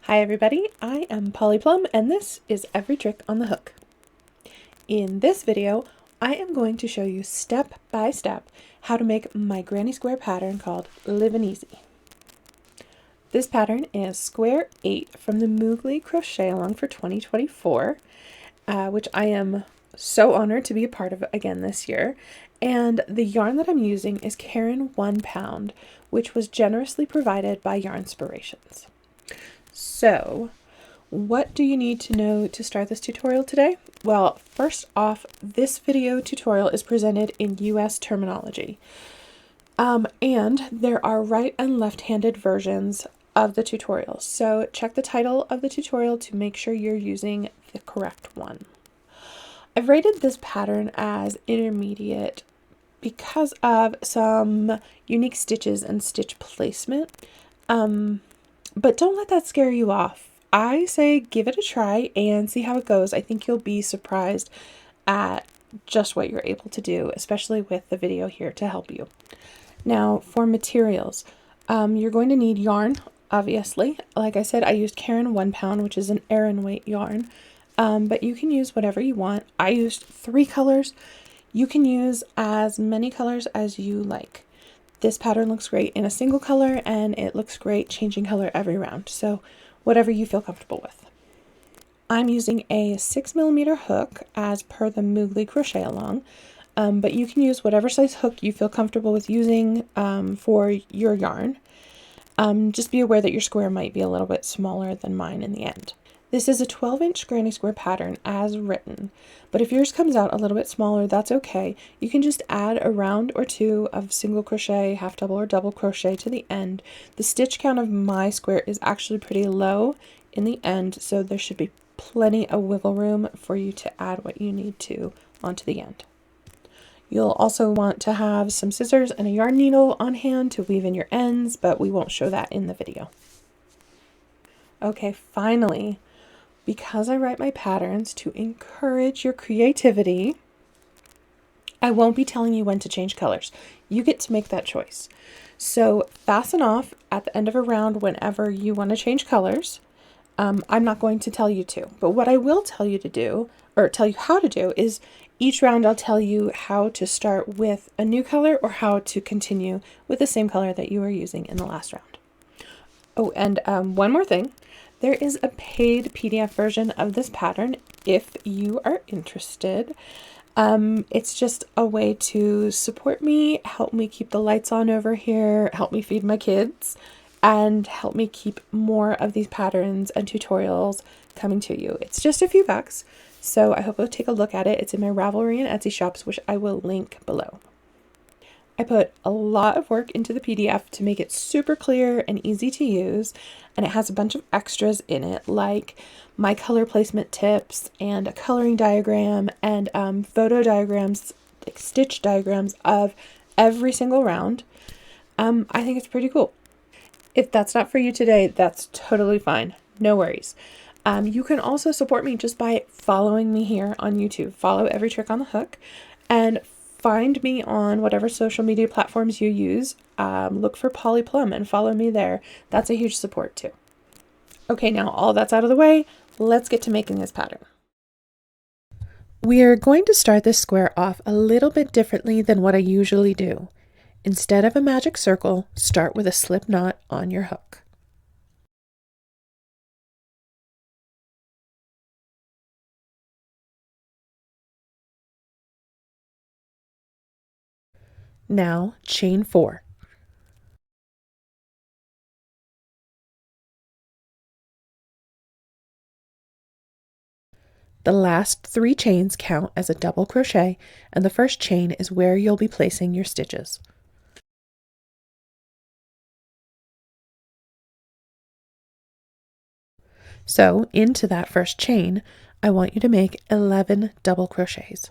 Hi everybody, I am Polly Plum and this is Every Trick on the Hook. In this video, I am going to show you step by step how to make my granny square pattern called Livin' Easy. This pattern is square 8 from the Moogly Crochet Along for 2024, which I am so honored to be a part of again this year. And the yarn that I'm using is Caron 1 pound, which was generously provided by Yarnspirations. So, what do you need to know to start this tutorial today? Well, first off, this video tutorial is presented in US terminology. And there are right and left-handed versions of the tutorial. So check the title of the tutorial to make sure you're using the correct one. I've rated this pattern as intermediate because of some unique stitches and stitch placement. But don't let that scare you off. I say give it a try and see how it goes. I think you'll be surprised at just what you're able to do, especially with the video here to help you. Now, for materials, you're going to need yarn, obviously. Like I said, I used Caron 1 pound, which is an Aran weight yarn, but you can use whatever you want. I used 3 colors. You can use as many colors as you like. This pattern looks great in a single color and it looks great changing color every round. So whatever you feel comfortable with. I'm using a 6mm hook as per the Moogly Crochet Along, but you can use whatever size hook you feel comfortable with using for your yarn. Just be aware that your square might be a little bit smaller than mine in the end. This is a 12-inch granny square pattern as written, but if yours comes out a little bit smaller, that's okay. You can just add a round or two of single crochet, half double or double crochet to the end. The stitch count of my square is actually pretty low in the end, so there should be plenty of wiggle room for you to add what you need to onto the end. You'll also want to have some scissors and a yarn needle on hand to weave in your ends, but we won't show that in the video. Okay, finally, because I write my patterns to encourage your creativity, I won't be telling you when to change colors. You get to make that choice. So fasten off at the end of a round whenever you want to change colors. I'm not going to tell you to, but what I will tell you to do, or tell you how to do, is each round I'll tell you how to start with a new color or how to continue with the same color that you were using in the last round. Oh, and one more thing. There is a paid PDF version of this pattern if you are interested. It's just a way to support me, help me keep the lights on over here, help me feed my kids, and help me keep more of these patterns and tutorials coming to you. It's just a few bucks, so I hope you'll take a look at it. It's in my Ravelry and Etsy shops, which I will link below. I put a lot of work into the PDF to make it super clear and easy to use, and it has a bunch of extras in it, like my color placement tips and a coloring diagram and photo diagrams, like stitch diagrams of every single round. I think it's pretty cool. If that's not for you today, that's totally fine. No worries. You can also support me just by following me here on YouTube. Follow Every Trick on the Hook and find me on whatever social media platforms you use. Look for Polly Plum and follow me there. That's a huge support too. Okay, now all that's out of the way, let's get to making this pattern. We are going to start this square off a little bit differently than what I usually do. Instead of a magic circle, start with a slip knot on your hook. Now chain 4. The last 3 chains count as a double crochet, and the first chain is where you'll be placing your stitches. So into that first chain, I want you to make 11 double crochets.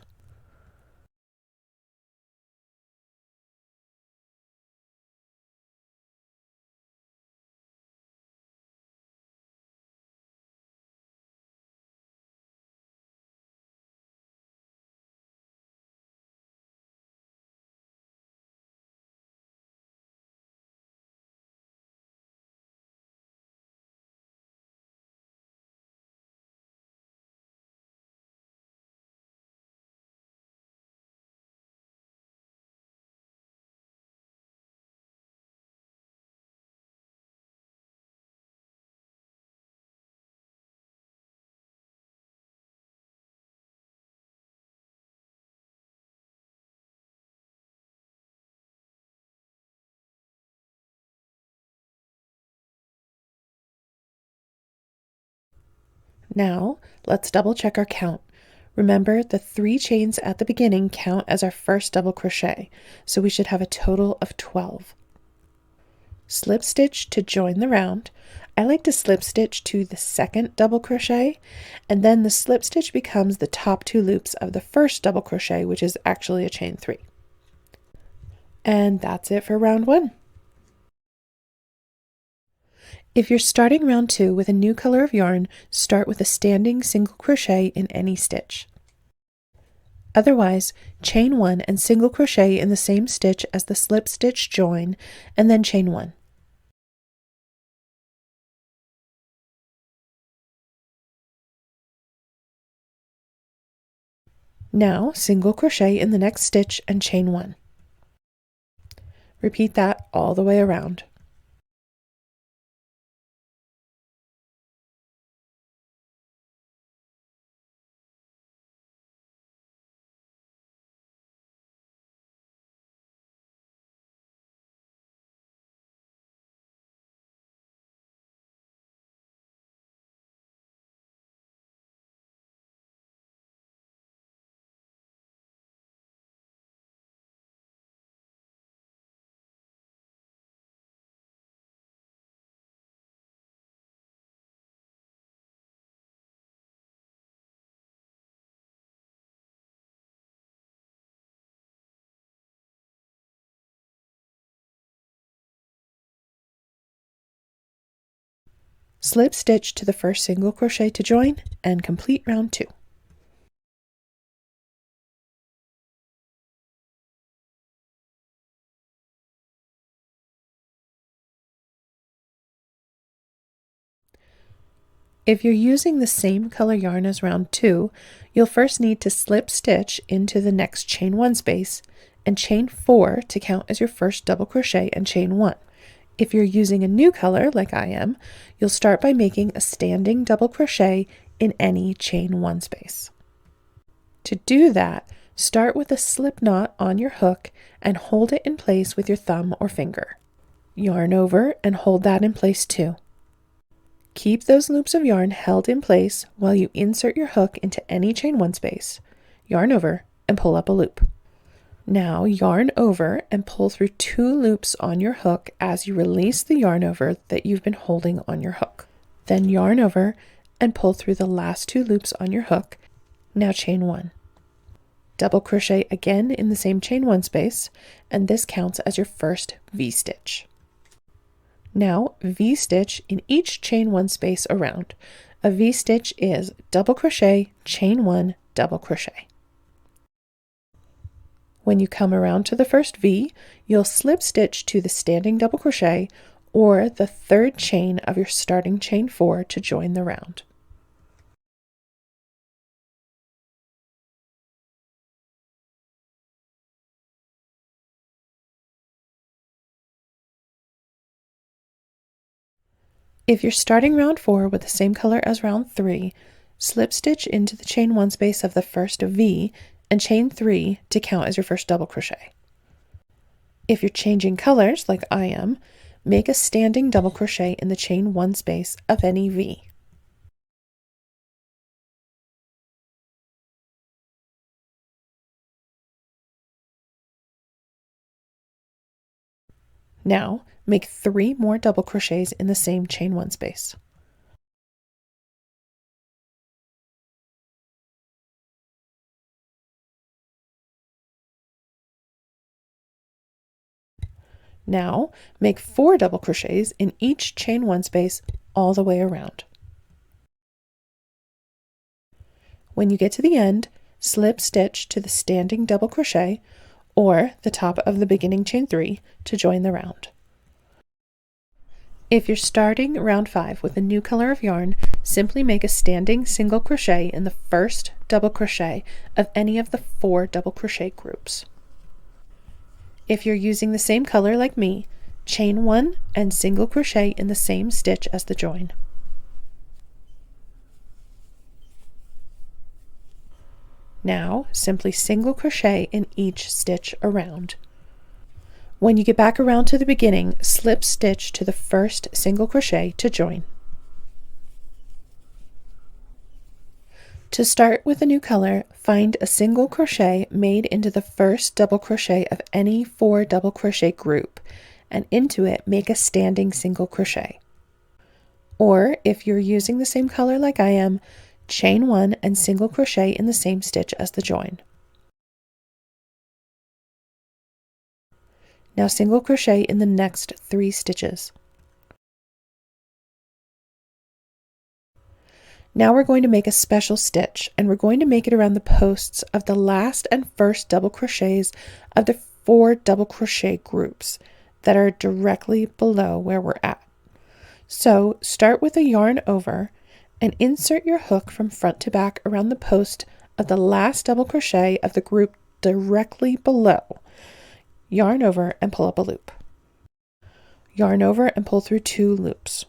Now, let's double check our count. Remember, the 3 chains at the beginning count as our first double crochet, so we should have a total of 12. Slip stitch to join the round. I like to slip stitch to the second double crochet, and then the slip stitch becomes the top 2 loops of the first double crochet, which is actually a chain 3. And that's it for round 1. If you're starting round 2 with a new color of yarn, start with a standing single crochet in any stitch. Otherwise, chain 1 and single crochet in the same stitch as the slip stitch join, and then chain 1. Now, single crochet in the next stitch and chain 1. Repeat that all the way around. Slip stitch to the first single crochet to join and complete round 2. If you're using the same color yarn as round 2, you'll first need to slip stitch into the next chain 1 space and chain 4 to count as your first double crochet and chain 1. If you're using a new color, like I am, you'll start by making a standing double crochet in any chain 1 space. To do that, start with a slip knot on your hook and hold it in place with your thumb or finger. Yarn over and hold that in place too. Keep those loops of yarn held in place while you insert your hook into any chain 1 space, yarn over, and pull up a loop. Now yarn over and pull through 2 loops on your hook as you release the yarn over that you've been holding on your hook. Then yarn over and pull through the last 2 loops on your hook. Now chain 1. Double crochet again in the same chain 1 space, and this counts as your first V-stitch. Now V-stitch in each chain 1 space around. A V-stitch is double crochet, chain 1, double crochet. When you come around to the first V, you'll slip stitch to the standing double crochet or the 3rd chain of your starting chain 4 to join the round. If you're starting round 4 with the same color as round 3, slip stitch into the chain 1 space of the first V and chain 3 to count as your first double crochet. If you're changing colors, like I am, make a standing double crochet in the chain 1 space of any V. Now, make 3 more double crochets in the same chain 1 space. Now, make 4 double crochets in each chain 1 space all the way around. When you get to the end, slip stitch to the standing double crochet or the top of the beginning chain 3 to join the round. If you're starting round 5 with a new color of yarn, simply make a standing single crochet in the first double crochet of any of the 4 double crochet groups. If you're using the same color like me, chain 1 and single crochet in the same stitch as the join. Now, simply single crochet in each stitch around. When you get back around to the beginning, slip stitch to the first single crochet to join. To start with a new color, find a single crochet made into the first double crochet of any 4 double crochet group, and into it make a standing single crochet. Or if you're using the same color like I am, chain 1 and single crochet in the same stitch as the join. Now single crochet in the next 3 stitches. Now we're going to make a special stitch, and we're going to make it around the posts of the last and first double crochets of the 4 double crochet groups that are directly below where we're at. So start with a yarn over and insert your hook from front to back around the post of the last double crochet of the group directly below. Yarn over and pull up a loop. Yarn over and pull through 2 loops.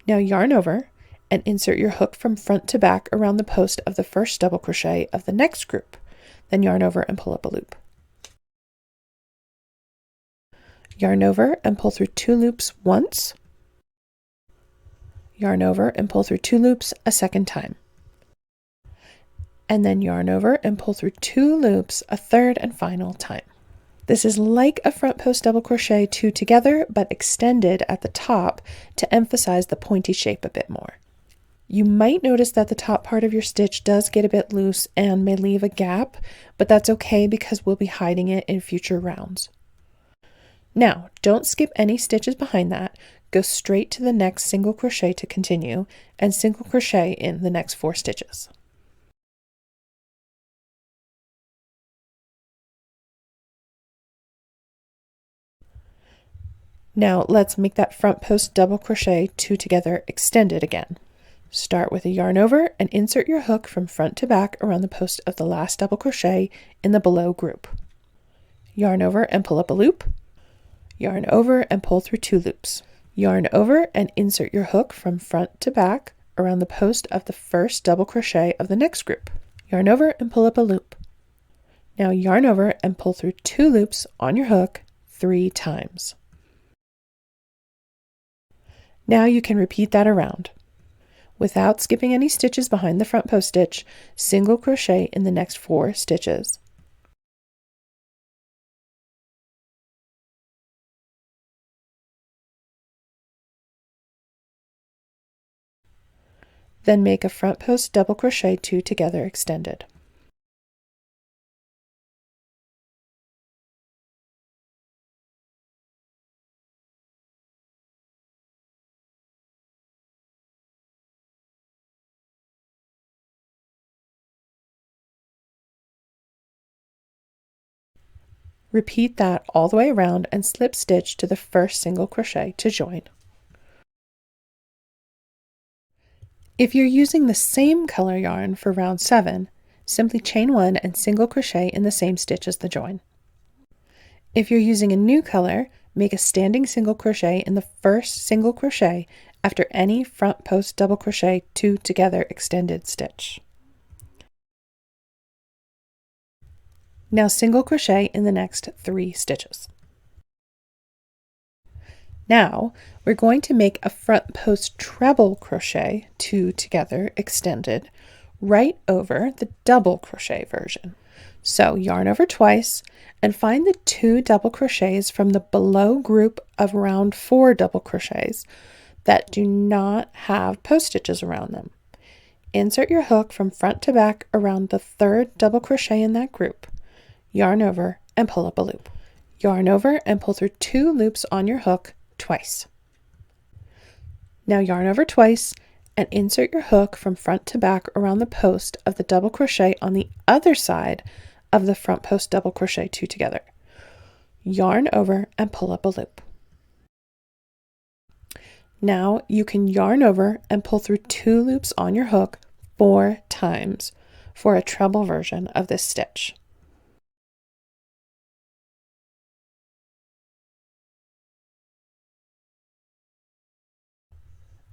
Now yarn over and insert your hook from front to back around the post of the first double crochet of the next group. Then yarn over and pull up a loop. Yarn over and pull through 2 loops once. Yarn over and pull through 2 loops a second time. And then yarn over and pull through 2 loops a third and final time. This is like a front post double crochet 2 together, but extended at the top to emphasize the pointy shape a bit more. You might notice that the top part of your stitch does get a bit loose and may leave a gap, but that's okay because we'll be hiding it in future rounds. Now, don't skip any stitches behind that. Go straight to the next single crochet to continue, and single crochet in the next 4 stitches. Now let's make that front post double crochet 2 together extended again. Start with a yarn over and insert your hook from front to back around the post of the last double crochet in the below group. Yarn over and pull up a loop. Yarn over and pull through 2 loops. Yarn over and insert your hook from front to back around the post of the first double crochet of the next group. Yarn over and pull up a loop. Now yarn over and pull through 2 loops on your hook 3 times. Now you can repeat that around. Without skipping any stitches behind the front post stitch, single crochet in the next 4 stitches. Then make a front post double crochet 2 together extended. Repeat that all the way around and slip stitch to the first single crochet to join. If you're using the same color yarn for round 7, simply chain 1 and single crochet in the same stitch as the join. If you're using a new color, make a standing single crochet in the first single crochet after any front post double crochet 2 together extended stitch. Now single crochet in the next 3 stitches. Now we're going to make a front post treble crochet 2 together extended right over the double crochet version. So yarn over twice and find the 2 double crochets from the below group of round 4 double crochets that do not have post stitches around them. Insert your hook from front to back around the 3rd double crochet in that group. Yarn over and pull up a loop. Yarn over and pull through 2 loops on your hook twice. Now yarn over twice and insert your hook from front to back around the post of the double crochet on the other side of the front post double crochet 2 together. Yarn over and pull up a loop. Now you can yarn over and pull through 2 loops on your hook 4 times for a treble version of this stitch.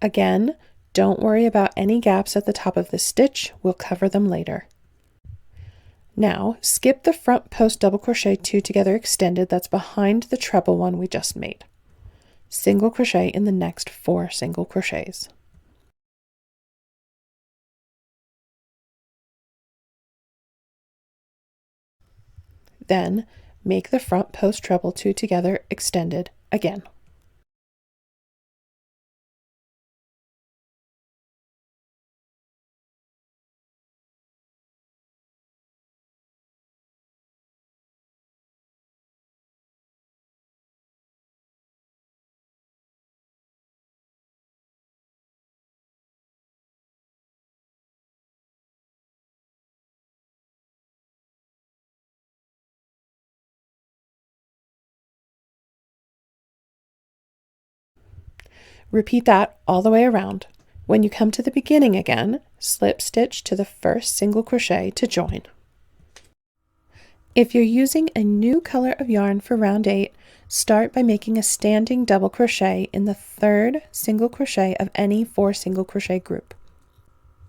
Again, don't worry about any gaps at the top of the stitch, we'll cover them later. Now, skip the front post double crochet 2 together extended that's behind the treble one we just made. Single crochet in the next 4 single crochets. Then make the front post treble 2 together extended again. Repeat that all the way around. When you come to the beginning again, slip stitch to the first single crochet to join. If you're using a new color of yarn for round 8, start by making a standing double crochet in the third single crochet of any 4 single crochet group.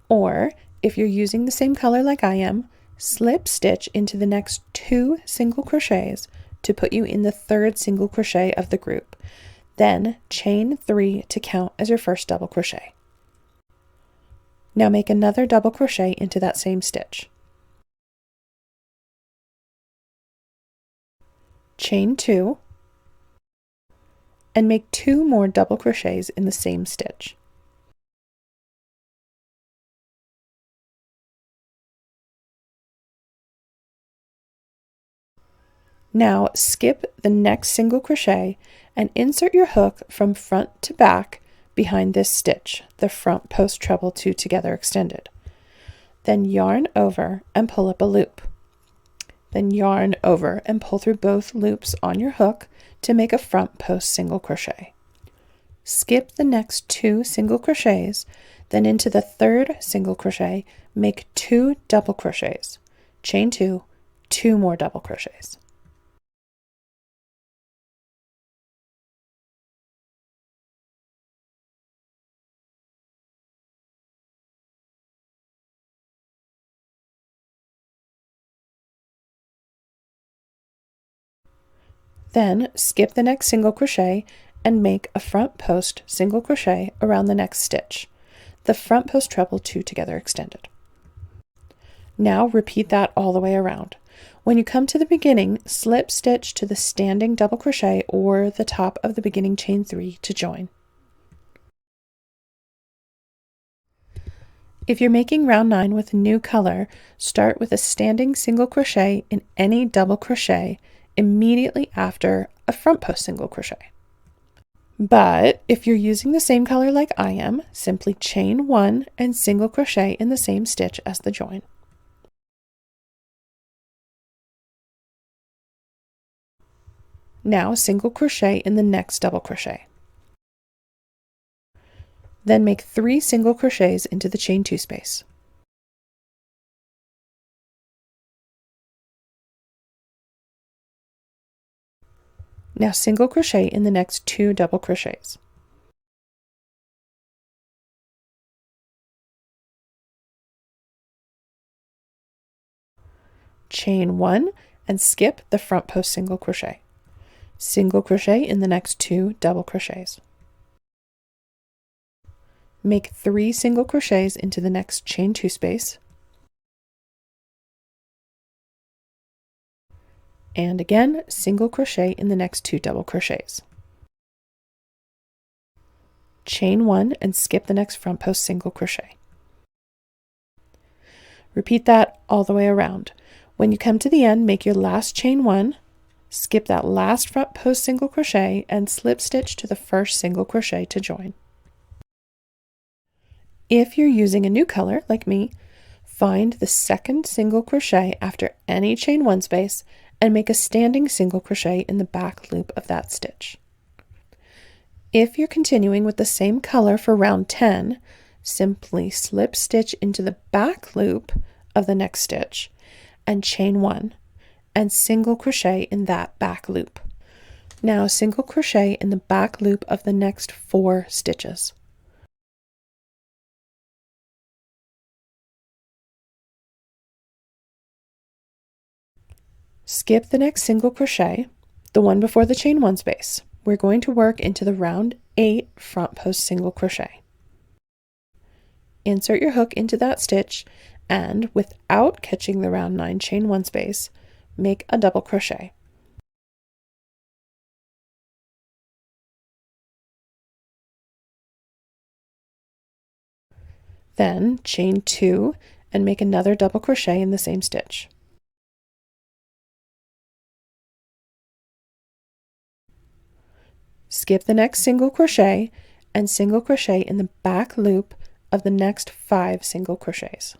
Or, if you're using the same color like I am, slip stitch into the next 2 single crochets to put you in the third single crochet of the group. Then chain 3 to count as your first double crochet. Now make another double crochet into that same stitch. Chain 2 and make 2 more double crochets in the same stitch. Now skip the next single crochet and insert your hook from front to back behind this stitch, the front post treble 2 together extended. Then yarn over and pull up a loop. Then yarn over and pull through both loops on your hook to make a front post single crochet. Skip the next 2 single crochets, then into the third single crochet, make 2 double crochets. Chain 2, 2 more double crochets. Then skip the next single crochet and make a front post single crochet around the next stitch, the front post treble 2 together extended. Now repeat that all the way around. When you come to the beginning, slip stitch to the standing double crochet or the top of the beginning chain 3 to join. If you're making round 9 with a new color, start with a standing single crochet in any double crochet immediately after a front post single crochet. But if you're using the same color like I am, simply chain 1 and single crochet in the same stitch as the join. Now single crochet in the next double crochet. Then make 3 single crochets into the chain 2 space. Now single crochet in the next 2 double crochets. Chain 1 and skip the front post single crochet. Single crochet in the next 2 double crochets. Make 3 single crochets into the next chain 2 space. And again, single crochet in the next 2 double crochets. Chain 1 and skip the next front post single crochet. Repeat that all the way around. When you come to the end, make your last chain 1, skip that last front post single crochet and slip stitch to the first single crochet to join. If you're using a new color like me, find the second single crochet after any chain 1 space and make a standing single crochet in the back loop of that stitch. If you're continuing with the same color for round 10, simply slip stitch into the back loop of the next stitch and chain 1 and single crochet in that back loop. Now single crochet in the back loop of the next 4 stitches. Skip the next single crochet, the one before the chain 1 space. We're going to work into the round 8 front post single crochet. Insert your hook into that stitch and, without catching the round 9 chain 1 space, make a double crochet. Then chain 2 and make another double crochet in the same stitch. Skip the next single crochet and single crochet in the back loop of the next 5 single crochets.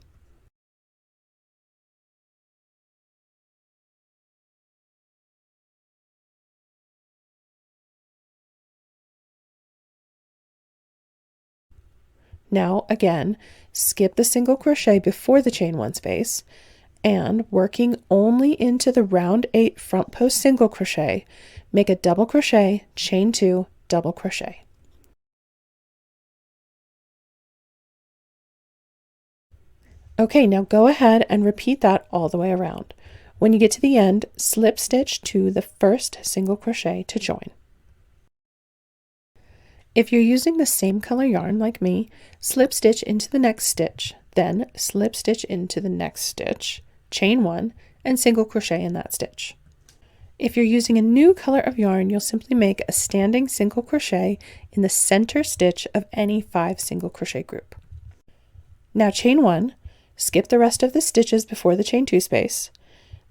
Now again, skip the single crochet before the chain 1 space, and working only into the round 8 front post single crochet, make a double crochet, chain 2, double crochet. Okay, now go ahead and repeat that all the way around. When you get to the end, slip stitch to the first single crochet to join. If you're using the same color yarn like me, slip stitch into the next stitch, then slip stitch into the next stitch, chain 1, and single crochet in that stitch. If you're using a new color of yarn, you'll simply make a standing single crochet in the center stitch of any 5 single crochet group. Now chain 1, skip the rest of the stitches before the chain 2 space,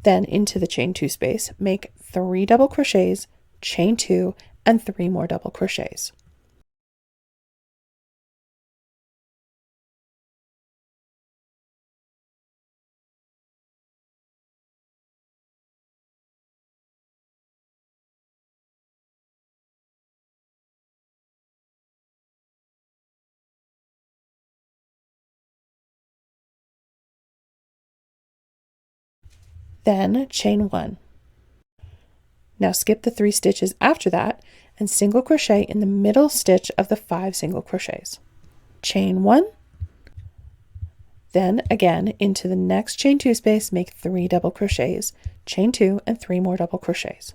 then into the chain 2 space, make 3 double crochets, chain 2, and 3 more double crochets. Then chain 1. Now skip the 3 stitches after that and single crochet in the middle stitch of the 5 single crochets. Chain 1, then again into the next chain 2 space, make 3 double crochets, chain 2, and 3 more double crochets.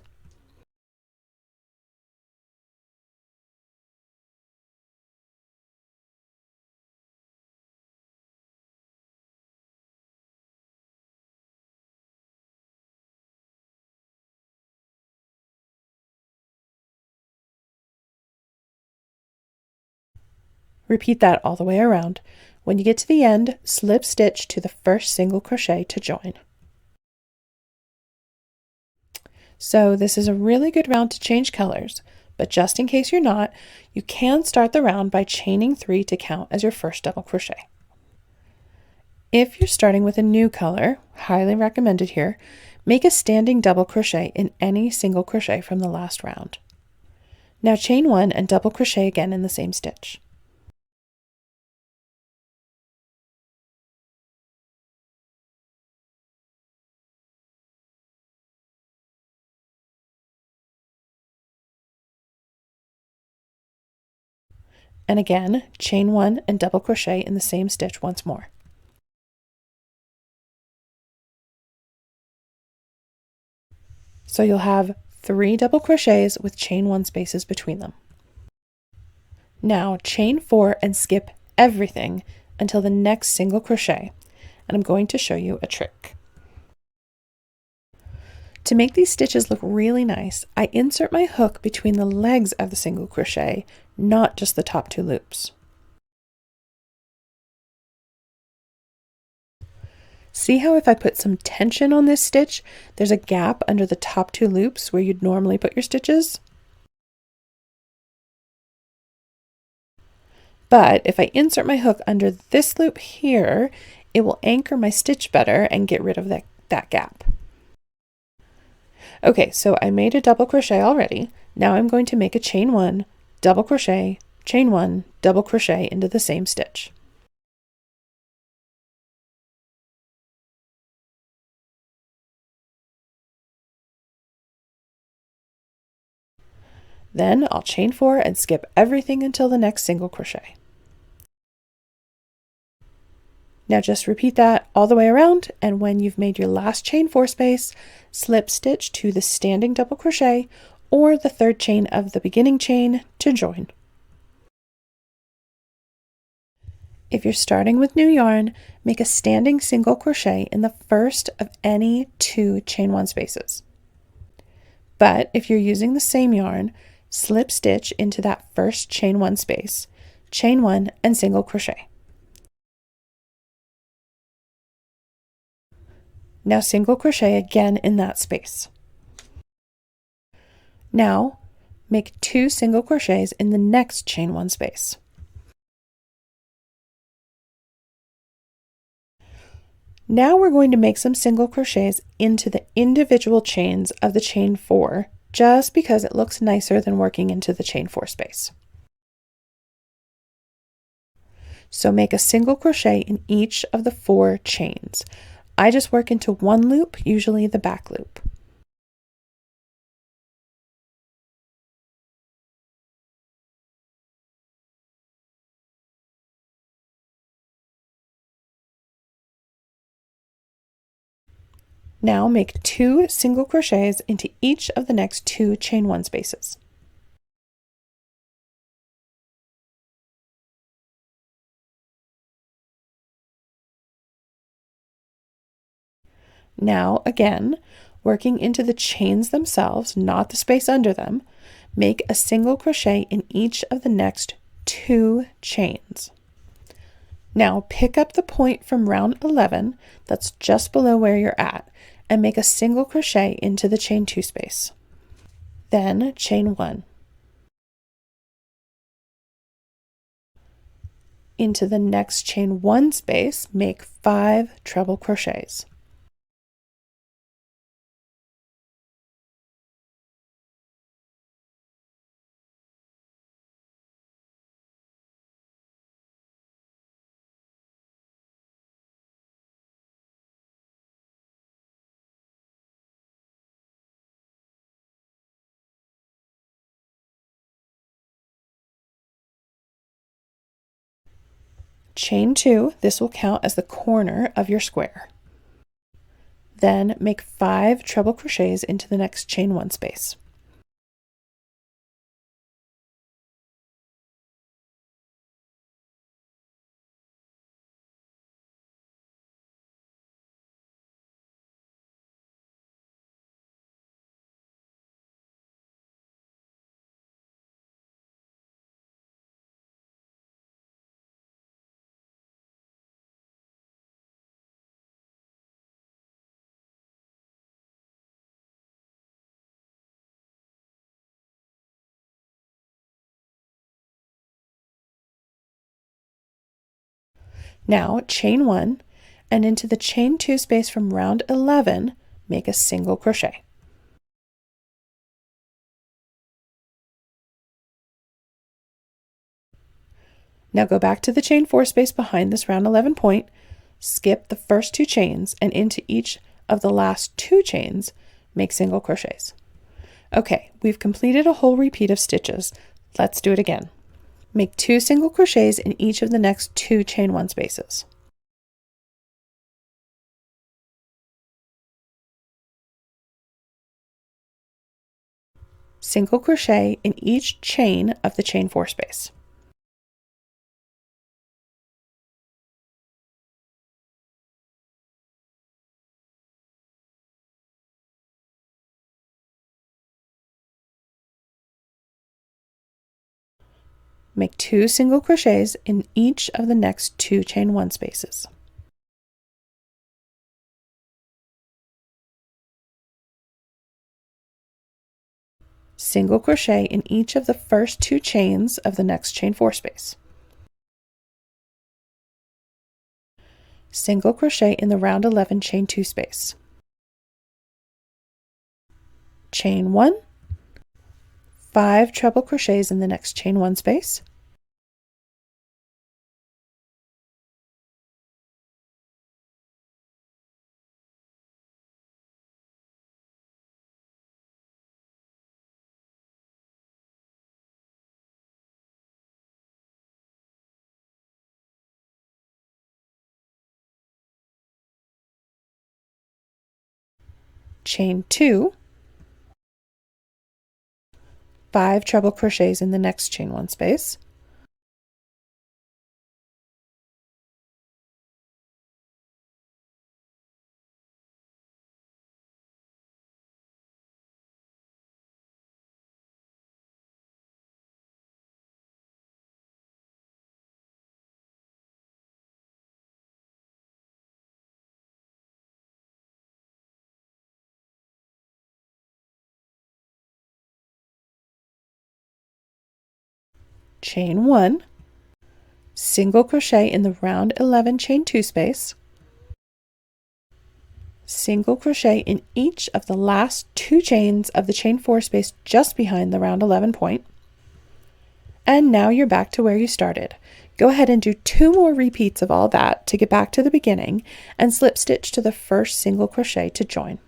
Repeat that all the way around. When you get to the end, slip stitch to the first single crochet to join. So this is a really good round to change colors, but just in case you're not, you can start the round by chaining 3 to count as your first double crochet. If you're starting with a new color, highly recommended here, make a standing double crochet in any single crochet from the last round. Now chain 1 and double crochet again in the same stitch. And again, chain 1 and double crochet in the same stitch once more. So you'll have 3 double crochets with chain 1 spaces between them. Now chain 4 and skip everything until the next single crochet, and I'm going to show you a trick. To make these stitches look really nice, I insert my hook between the legs of the single crochet, not just the top 2 loops. See how if I put some tension on this stitch, there's a gap under the top 2 loops where you'd normally put your stitches? But if I insert my hook under this loop here, it will anchor my stitch better and get rid of that gap. Okay, so I made a double crochet already. Now I'm going to make a chain 1, double crochet, chain 1, double crochet into the same stitch. Then I'll chain 4 and skip everything until the next single crochet. Now just repeat that all the way around, and when you've made your last chain 4 space, slip stitch to the standing double crochet or the 3rd chain of the beginning chain to join. If you're starting with new yarn, make a standing single crochet in the first of any 2 chain 1 spaces. But if you're using the same yarn, slip stitch into that first chain 1 space, chain 1 and single crochet. Now single crochet again in that space. Now make 2 single crochets in the next chain 1 space. Now we're going to make some single crochets into the individual chains of the chain 4, just because it looks nicer than working into the chain 4 space. So make a single crochet in each of the 4 chains. I just work into 1 loop, usually the back loop. Now make 2 single crochets into each of the next 2 chain 1 spaces. Now again, working into the chains themselves, not the space under them, make a single crochet in each of the next 2 chains. Now pick up the point from round 11 that's just below where you're at and make a single crochet into the chain 2 space. Then chain 1. Into the next chain 1 space, make 5 treble crochets. Chain 2, this will count as the corner of your square. Then make 5 treble crochets into the next chain 1 space. Now chain 1 and into the chain 2 space from round 11, make a single crochet. Now go back to the chain 4 space behind this round 11 point, skip the first 2 chains, and into each of the last 2 chains, make single crochets. Okay, we've completed a whole repeat of stitches. Let's do it again. Make 2 single crochets in each of the next 2 chain 1 spaces. Single crochet in each chain of the chain 4 space. Make 2 single crochets in each of the next 2 chain 1 spaces. Single crochet in each of the first 2 chains of the next chain 4 space. Single crochet in the round 11 chain 2 space. Chain 1, 5 treble crochets in the next chain 1 space. Chain 2, 5 treble crochets in the next chain 1 space. chain 1, single crochet in the round 11 chain 2 space, single crochet in each of the last 2 chains of the chain 4 space just behind the round 11 point, and now you're back to where you started. Go ahead and do 2 more repeats of all that to get back to the beginning and slip stitch to the first single crochet to join.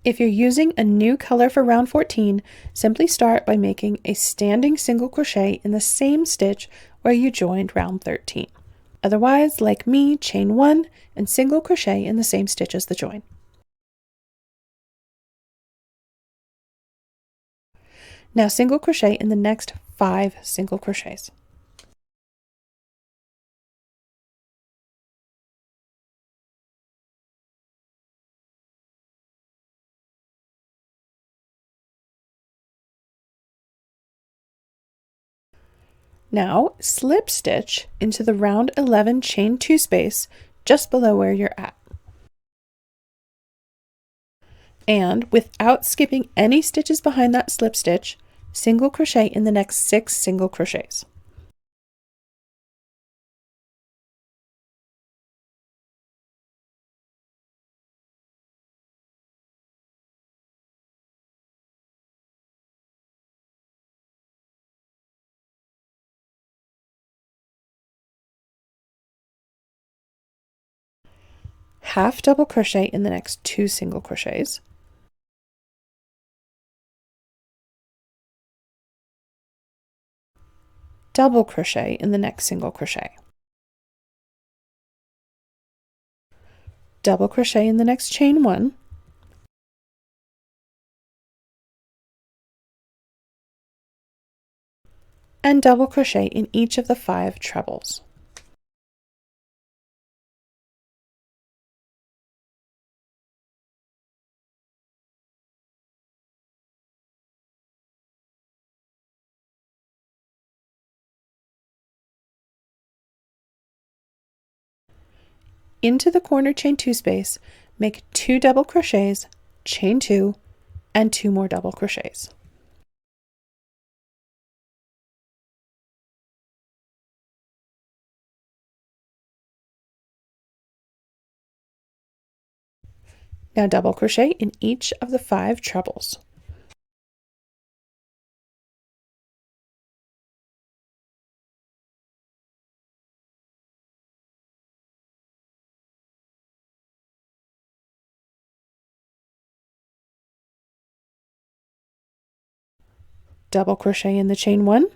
If you're using a new color for round 14, simply start by making a standing single crochet in the same stitch where you joined round 13. Otherwise, like me, chain 1 and single crochet in the same stitch as the join. Now single crochet in the next 5 single crochets. Now slip stitch into the round 11 chain 2 space just below where you're at. And without skipping any stitches behind that slip stitch, single crochet in the next 6 single crochets. Half double crochet in the next 2 single crochets, double crochet in the next single crochet, double crochet in the next chain 1, and double crochet in each of the 5 trebles. Into the corner chain 2 space, make 2 double crochets, chain 2, and 2 more double crochets. Now double crochet in each of the 5 trebles. Double crochet in the chain 1,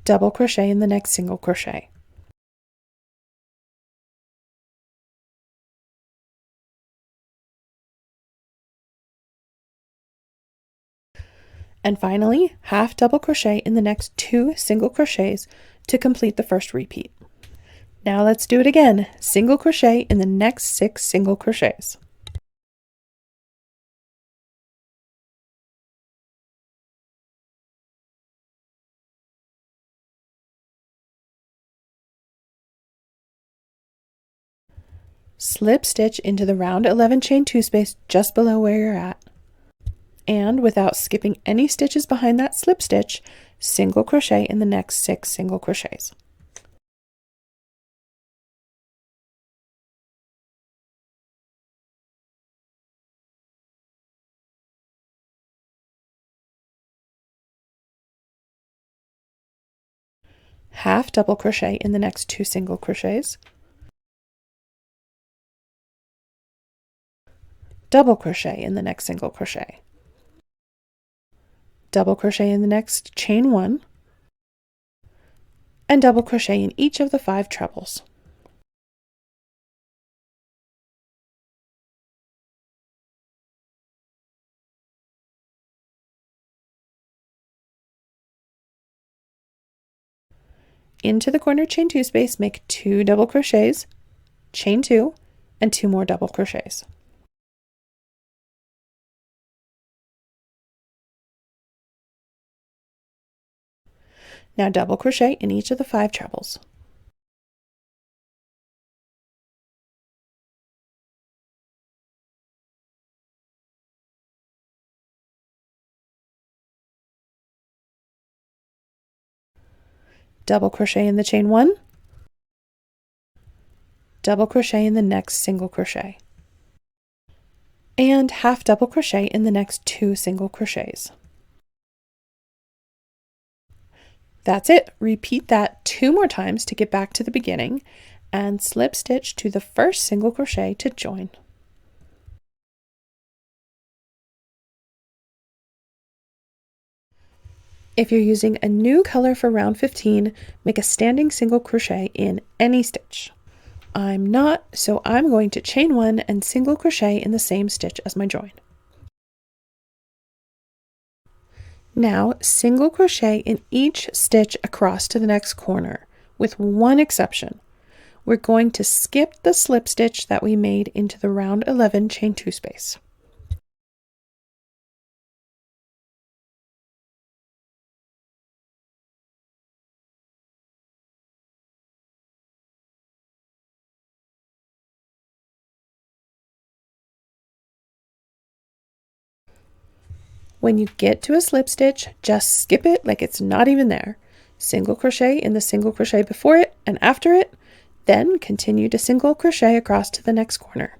double crochet in the next single crochet. And finally, half double crochet in the next 2 single crochets to complete the first repeat. Now let's do it again. Single crochet in the next 6 single crochets. Slip stitch into the round 11 chain 2 space just below where you're at. And without skipping any stitches behind that slip stitch, single crochet in the next 6 single crochets. Half double crochet in the next 2 single crochets, double crochet in the next single crochet, double crochet in the next chain 1, and double crochet in each of the 5 trebles. Into the corner chain 2 space, make 2 double crochets, chain 2, and 2 more double crochets. Now double crochet in each of the 5 trebles. double crochet in the chain 1, double crochet in the next single crochet, and half double crochet in the next 2 single crochets. That's it. Repeat that 2 more times to get back to the beginning and slip stitch to the first single crochet to join. If you're using a new color for round 15, make a standing single crochet in any stitch. I'm not, so I'm going to chain 1 and single crochet in the same stitch as my join. Now single crochet in each stitch across to the next corner, with one exception. We're going to skip the slip stitch that we made into the round 11 chain 2 space. When you get to a slip stitch, just skip it like it's not even there. Single crochet in the single crochet before it and after it, then continue to single crochet across to the next corner.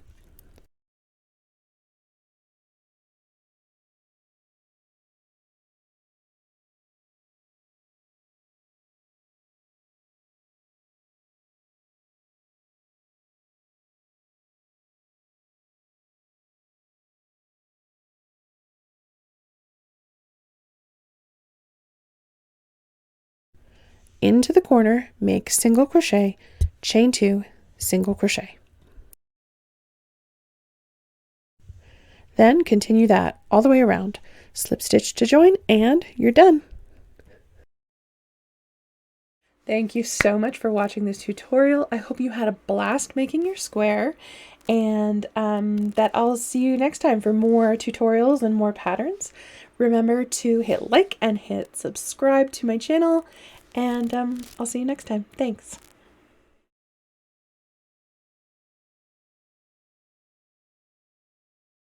Into the corner, make single crochet, chain 2, single crochet. Then continue that all the way around. Slip stitch to join and you're done. Thank you so much for watching this tutorial. I hope you had a blast making your square, and that I'll see you next time for more tutorials and more patterns. Remember to hit like and hit subscribe to my channel, and I'll see you next time. Thanks.